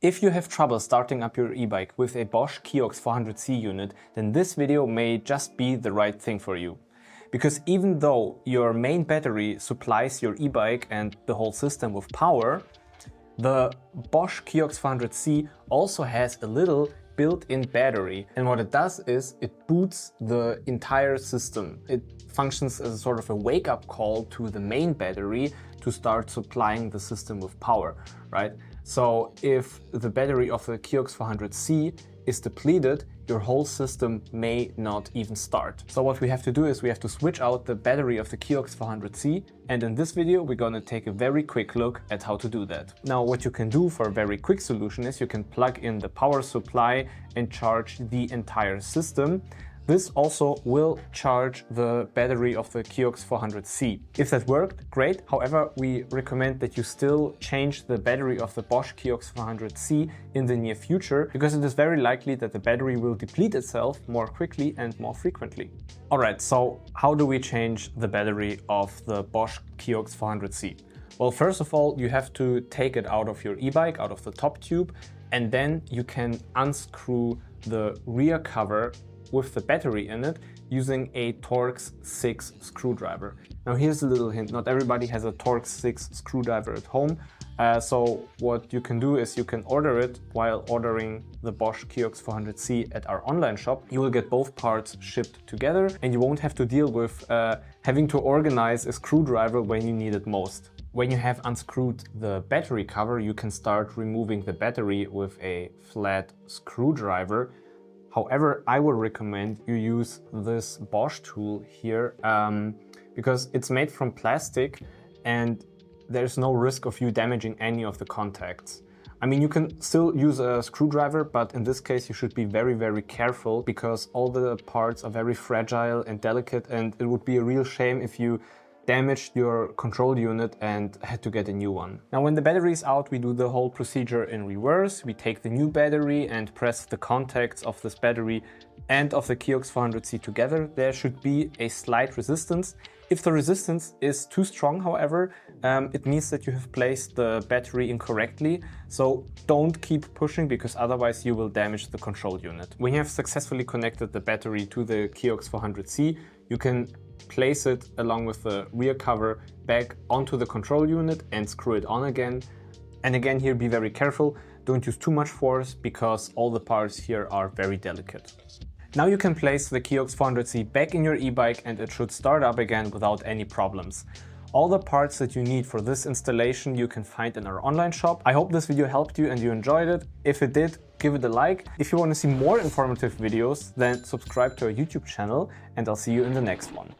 If you have trouble starting up your e-bike with a Bosch Kiox 400c unit, then this video may just be the right thing for you. Because even though your main battery supplies your e-bike and the whole system with power, the Bosch Kiox 400c also has a little built-in battery. And what it does is it boots the entire system. It functions as a sort of a wake-up call to the main battery to start supplying the system with power, right? So if the battery of the Kiox 400c is depleted, your whole system may not even start. So what we have to do is we have to switch out the battery of the Kiox 400c, and in this video we're going to take a very quick look at how to do that. Now what you can do for a very quick solution is you can plug in the power supply and charge the entire system. This also will charge the battery of the Kiox 400c. If that worked, great. However, we recommend that you still change the battery of the Bosch Kiox 400c in the near future, because it is very likely that the battery will deplete itself more quickly and more frequently. Alright, so how do we change the battery of the Bosch Kiox 400c? Well, first of all, you have to take it out of your e-bike, out of the top tube, and then you can unscrew the rear cover with the battery in it using a Torx 6 screwdriver. Now here's a little hint, not everybody has a Torx 6 screwdriver at home, so what you can do is you can order it while ordering the Bosch Kiox 400c at our online shop. You will get both parts shipped together and you won't have to deal with having to organize a screwdriver when you need it most. When you have unscrewed the battery cover, you can start removing the battery with a flat screwdriver. However, I would recommend you use this Bosch tool here because it's made from plastic and there's no risk of you damaging any of the contacts. I mean, you can still use a screwdriver, but in this case you should be very, very careful because all the parts are very fragile and delicate, and it would be a real shame if you damaged your control unit and had to get a new one. Now when the battery is out, we do the whole procedure in reverse. We take the new battery and press the contacts of this battery and of the Kiox 400c together. There should be a slight resistance. If the resistance is too strong, however, it means that you have placed the battery incorrectly. So don't keep pushing, because otherwise you will damage the control unit. When you have successfully connected the battery to the Kiox 400c, you can place it along with the rear cover back onto the control unit and screw it on again. And again, here be very careful, don't use too much force because all the parts here are very delicate. Now you can place the Kiox 400c back in your e-bike and it should start up again without any problems. All the parts that you need for this installation you can find in our online shop. I hope this video helped you and you enjoyed it. If it did, give it a like. If you want to see more informative videos, then subscribe to our YouTube channel and I'll see you in the next one.